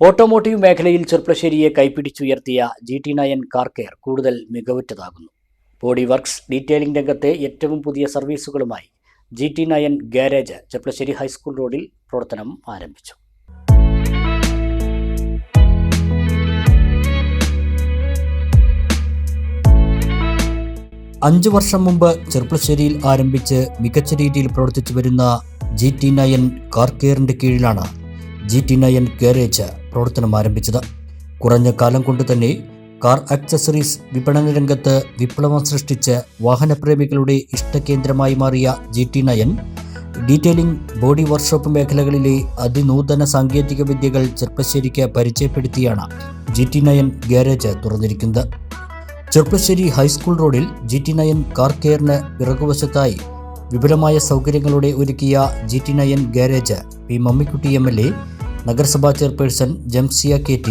Automotive മേഖലയിൽ ചെർപ്പളശ്ശേരിയെ കൈപ്പിടിച്ചുയർത്തിയ GT9 car care കൂടുതൽ മികവുറ്റതാകുന്നു. Body works detailing രംഗത്തെ ഏറ്റവും പുതിയ സർവീസുകളുമായി GT9 ഗാരേജ് ചെർപ്പളശ്ശേരി ഹൈസ്കൂൾ റോഡിൽ പ്രവർത്തനം ആരംഭിച്ചു. അഞ്ചു വർഷം മുമ്പ് ചെർപ്പളശ്ശേരിയിൽ ആരംഭിച്ച് മികച്ച രീതിയിൽ പ്രവർത്തിച്ചു വരുന്ന GT9 കാർ കെയറിന്റെ കീഴിലാണ് GT9 ഗാരേജ് പ്രവർത്തനം ആരംഭിച്ചത്. കുറഞ്ഞ കാലം കൊണ്ട് തന്നെ കാർ ആക്സസറീസ് വിപണന രംഗത്ത് വിപ്ലവം സൃഷ്ടിച്ച് വാഹനപ്രേമികളുടെ ഇഷ്ടകേന്ദ്രമായി മാറിയ GT9 ഡീറ്റെയിലിംഗ്, ബോഡി വർക്ക്ഷോപ്പ് മേഖലകളിലെ അതിനൂതന സാങ്കേതിക വിദ്യകൾ ചെർപ്പളശ്ശേരിക്ക് പരിചയപ്പെടുത്തിയാണ് GT9 ഗാരേജ് തുറന്നിരിക്കുന്നത്. ചെർപ്പളശ്ശേരി ഹൈസ്കൂൾ റോഡിൽ GT9 കാർ കെയറിന് പിറകുവശത്തായി വിപുലമായ സൗകര്യങ്ങളോടെ ഒരുക്കിയ GT9 garage P Mammikutty MLA, നഗരസഭാ ചെയർപേഴ്സൺ ജംസിയ KT,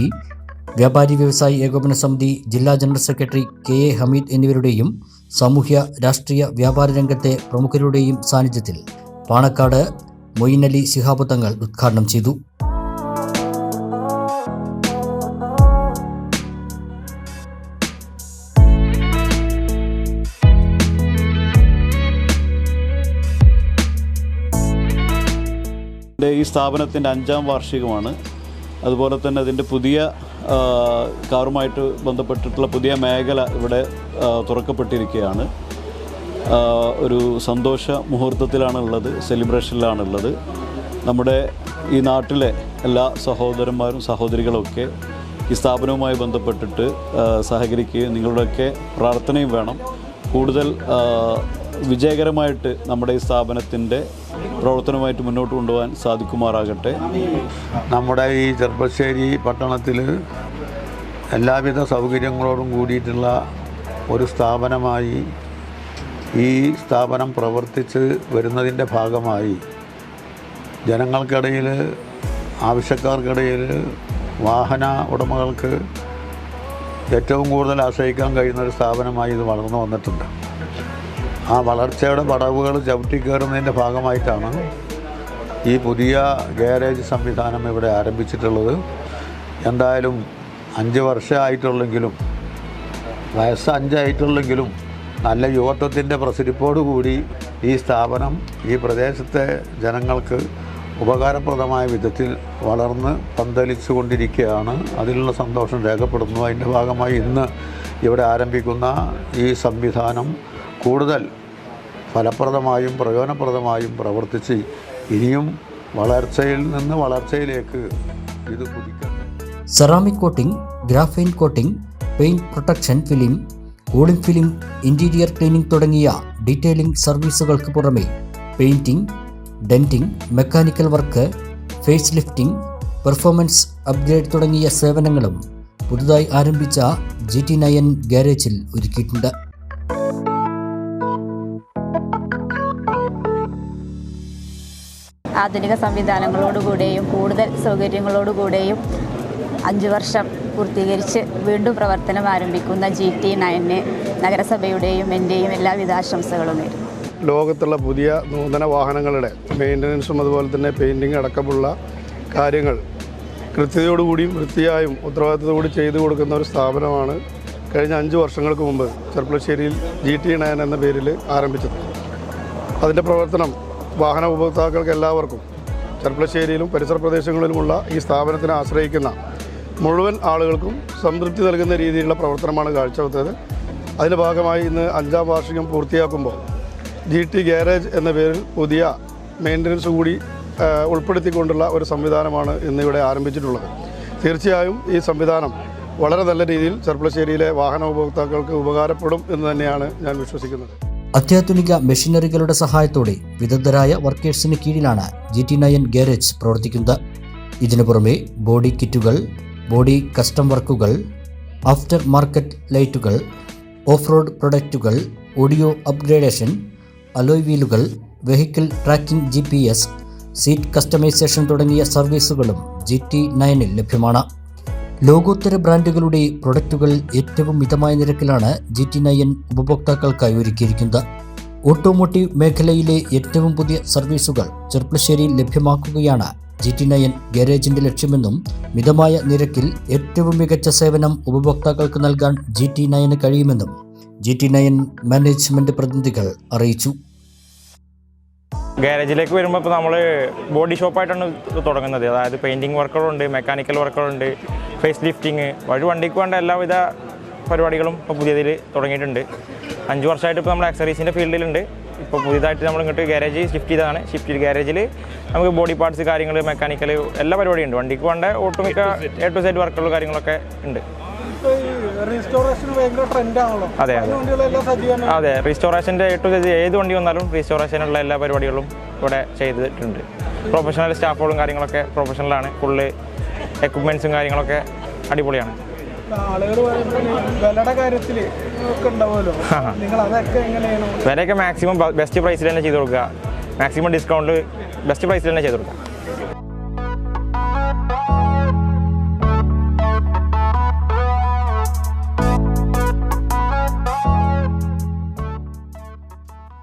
വ്യാപാരി വ്യവസായി ഏകോപന സമിതി ജില്ലാ ജനറൽ സെക്രട്ടറി KA ഹമീദ് എന്നിവരുടെയും സാമൂഹ്യ രാഷ്ട്രീയ വ്യാപാര രംഗത്തെ പ്രമുഖരുടെയും സാന്നിധ്യത്തിൽ പാണക്കാട് മൊയ്നലി ശിഹാബ് തങ്ങൾ ഉദ്ഘാടനം ചെയ്തു. ഈ സ്ഥാപനത്തിൻ്റെ 5ാം വാർഷികമാണ്. അതുപോലെ തന്നെ അതിൻ്റെ പുതിയ കാറുമായിട്ട് ബന്ധപ്പെട്ടിട്ടുള്ള പുതിയ മേഖല ഇവിടെ തുറക്കപ്പെട്ടിരിക്കുകയാണ്. ഒരു സന്തോഷ മുഹൂർത്തത്തിലാണുള്ളത്, സെലിബ്രേഷനിലാണുള്ളത്. നമ്മുടെ ഈ നാട്ടിലെ എല്ലാ സഹോദരന്മാരും സഹോദരികളൊക്കെ ഈ സ്ഥാപനവുമായി ബന്ധപ്പെട്ടിട്ട് സഹകരിക്കുകയും നിങ്ങളുടെയൊക്കെ പ്രാർത്ഥനയും വേണം. കൂടുതൽ വിജയകരമായിട്ട് നമ്മുടെ ഈ സ്ഥാപനത്തിൻ്റെ പ്രവർത്തനവുമായിട്ട് മുന്നോട്ട് കൊണ്ടുപോകാൻ സാധിക്കുമാറാകട്ടെ. നമ്മുടെ ഈ ചെർപ്പളശ്ശേരി പട്ടണത്തിൽ എല്ലാവിധ സൗകര്യങ്ങളോടും കൂടിയിട്ടുള്ള ഒരു സ്ഥാപനമായി ഈ സ്ഥാപനം പ്രവർത്തിച്ച് വരുന്നതിൻ്റെ ഭാഗമായി ജനങ്ങൾക്കിടയിൽ, ആവശ്യക്കാർക്കിടയിൽ, വാഹന ഉടമകൾക്ക് ഏറ്റവും കൂടുതൽ ആശ്രയിക്കാൻ കഴിയുന്നൊരു സ്ഥാപനമായി ഇത് വളർന്നു വന്നിട്ടുണ്ട്. ആ വളർച്ചയുടെ പടവുകൾ ചവിട്ടിക്കയറുന്നതിൻ്റെ ഭാഗമായിട്ടാണ് ഈ പുതിയ ഗാരേജ് സംവിധാനം ഇവിടെ ആരംഭിച്ചിട്ടുള്ളത്. എന്തായാലും 5 വർഷമായിട്ടുള്ളെങ്കിലും, വയസ്സ് 5 ആയിട്ടുള്ളെങ്കിലും നല്ല യുവത്വത്തിൻ്റെ പ്രസരിപ്പോടുകൂടി ഈ സ്ഥാപനം ഈ പ്രദേശത്തെ ജനങ്ങൾക്ക് ഉപകാരപ്രദമായ വിധത്തിൽ വളർന്ന് പന്തലിച്ചു കൊണ്ടിരിക്കുകയാണ്. അതിലുള്ള സന്തോഷം രേഖപ്പെടുന്നു. അതിൻ്റെ ഭാഗമായി ഇന്ന് ഇവിടെ ആരംഭിക്കുന്ന ഈ സംവിധാനം കൂടുതൽ ഫലപ്രദമായും പ്രയോജനപ്രദമായും പ്രവർത്തിച്ച് ഇനിയും വളർച്ചയിൽ നിന്ന് വളർച്ചയിലേക്ക് ഇത് കുതിക്കട്ടെ. Ceramic coating, graphene coating, paint protection film, cooling film, interior cleaning തുടങ്ങിയ ഡീറ്റെയിലിംഗ് സർവീസുകൾക്ക് പുറമെ painting, denting, mechanical work, face lifting, performance upgrade തുടങ്ങിയ സേവനങ്ങളും പുതുതായി ആരംഭിച്ച GT9 ഗാരേജിൽ ഒരുക്കിയിട്ടുണ്ട്. ആധുനിക സംവിധാനങ്ങളോടുകൂടെയും കൂടുതൽ സൗകര്യങ്ങളോടുകൂടെയും 5 വർഷം പൂർത്തീകരിച്ച് വീണ്ടും പ്രവർത്തനം ആരംഭിക്കുന്ന GT9 നഗരസഭയുടെയും എൻ്റെയും എല്ലാവിധ ആശംസകളും നേരുന്നു. ലോകത്തുള്ള പുതിയ നൂതന വാഹനങ്ങളുടെ മെയിൻ്റനൻസും അതുപോലെ തന്നെ പെയിൻറ്റിങ് അടക്കമുള്ള കാര്യങ്ങൾ കൃത്യതയോടുകൂടിയും വൃത്തിയായും ഉത്തരവാദിത്തത്തോടുകൂടി ചെയ്തു കൊടുക്കുന്ന ഒരു സ്ഥാപനമാണ് കഴിഞ്ഞ 5 വർഷങ്ങൾക്ക് മുമ്പ് ചെർപ്പളശ്ശേരിയിൽ GT9 എന്ന പേരിൽ ആരംഭിച്ചത്. അതിൻ്റെ പ്രവർത്തനം വാഹന ഉപഭോക്താക്കൾക്ക് എല്ലാവർക്കും ചെർപ്പളശ്ശേരിയിലും പരിസര പ്രദേശങ്ങളിലുമുള്ള ഈ സ്ഥാപനത്തിനെ ആശ്രയിക്കുന്ന മുഴുവൻ ആളുകൾക്കും സംതൃപ്തി നൽകുന്ന രീതിയിലുള്ള പ്രവർത്തനമാണ് കാഴ്ചവെച്ചത്. അതിൻ്റെ ഭാഗമായി ഇന്ന് 5ാം വാർഷികം പൂർത്തിയാക്കുമ്പോൾ GT ഗാരേജ് എന്ന പേരിൽ പുതിയ മെയിൻ്റനൻസ് കൂടി ഉൾപ്പെടുത്തിക്കൊണ്ടുള്ള ഒരു സംവിധാനമാണ് ഇന്നിവിടെ ആരംഭിച്ചിട്ടുള്ളത്. തീർച്ചയായും ഈ സംവിധാനം വളരെ നല്ല രീതിയിൽ ചെർപ്പളശ്ശേരിയിലെ വാഹന ഉപഭോക്താക്കൾക്ക് ഉപകാരപ്പെടും എന്ന് തന്നെയാണ് ഞാൻ വിശ്വസിക്കുന്നത്. അത്യാധുനിക മെഷീനറികളുടെ സഹായത്തോടെ വിദഗ്ധരായ വർക്കേഴ്സിന് കീഴിലാണ് GT9 ഗാരേജ് പ്രവർത്തിക്കുന്നത്. ഇതിനു പുറമെ ബോഡി കിറ്റുകൾ, ബോഡി കസ്റ്റം വർക്കുകൾ, ആഫ്റ്റർ മാർക്കറ്റ് ലൈറ്റുകൾ, ഓഫ് റോഡ് പ്രൊഡക്റ്റുകൾ, ഓഡിയോ അപ്ഗ്രേഡേഷൻ, അലോയ് വീലുകൾ, vehicle tracking, GPS, seat customisation തുടങ്ങിയ സർവീസുകളും GT9 ലഭ്യമാണ്. ലോകോത്തര ബ്രാൻഡുകളുടെ പ്രൊഡക്റ്റുകൾ ഏറ്റവും മിതമായ നിരക്കിലാണ് GT9 ഉപഭോക്താക്കൾക്കായി ഒരുക്കിയിരിക്കുന്നത്. ഓട്ടോമോട്ടീവ് മേഖലയിലെ ഏറ്റവും പുതിയ സർവീസുകൾ ചെർപ്പളശ്ശേരിയിൽ ലഭ്യമാക്കുകയാണ് GT9 ഗാരേജിന്റെ ലക്ഷ്യമെന്നും മിതമായ നിരക്കിൽ ഏറ്റവും മികച്ച സേവനം ഉപഭോക്താക്കൾക്ക് നൽകാൻ GT9 കഴിയുമെന്നും GT9 മാനേജ്മെന്റ് പ്രതിനിധികൾ അറിയിച്ചു. ഗാരേജിലേക്ക് വരുമ്പോൾ ഇപ്പോൾ നമ്മൾ ബോഡി ഷോപ്പായിട്ടാണ് തുടങ്ങുന്നത്. അതായത് പെയിൻറ്റിങ് വർക്കുകളുണ്ട്, മെക്കാനിക്കൽ വർക്കുകളുണ്ട്, ഫേസ് ലിഫ്റ്റിങ്, വണ്ടിക്ക് വേണ്ട എല്ലാവിധ പരിപാടികളും ഇപ്പോൾ പുതിയതിൽ തുടങ്ങിയിട്ടുണ്ട്. 5 വർഷമായിട്ട് ഇപ്പോൾ നമ്മൾ ആക്സറീസിൻ്റെ ഫീൽഡിലുണ്ട്. ഇപ്പോൾ പുതിയതായിട്ട് നമ്മൾ ഇങ്ങോട്ട് ഗാരേജ് ഷിഫ്റ്റ് ചെയ്തതാണ്. ഷിഫ്റ്റ് ചെയ്ത് ഗാരേജിൽ നമുക്ക് ബോഡി പാർട്സ് കാര്യങ്ങൾ, മെക്കാനിക്കൽ എല്ലാ പരിപാടിയും ഉണ്ട്. വണ്ടിക്ക് വേണ്ട ഒട്ടുമിക്ക A to Z വർക്കുകളും കാര്യങ്ങളൊക്കെ ഉണ്ട്. അതെ അതെ റീസ്റ്റോറേഷൻ്റെ A to Z ഏത് വണ്ടി വന്നാലും റീസ്റ്റോറേഷനുള്ള എല്ലാ പരിപാടികളും ഇവിടെ ചെയ്തിട്ടുണ്ട്. പ്രൊഫഷണൽ സ്റ്റാഫുകളും കാര്യങ്ങളൊക്കെ പ്രൊഫഷണലാണ്. ഫുള്ള് എക്യുപ്മെൻറ്റ്സും കാര്യങ്ങളൊക്കെ അടിപൊളിയാണ്. വിലയൊക്കെ മാക്സിമം ബെസ്റ്റ് പ്രൈസിൽ തന്നെ ചെയ്ത് കൊടുക്കുക. മാക്സിമം ഡിസ്കൗണ്ട് ബെസ്റ്റ് പ്രൈസിൽ തന്നെ ചെയ്ത് കൊടുക്കുക.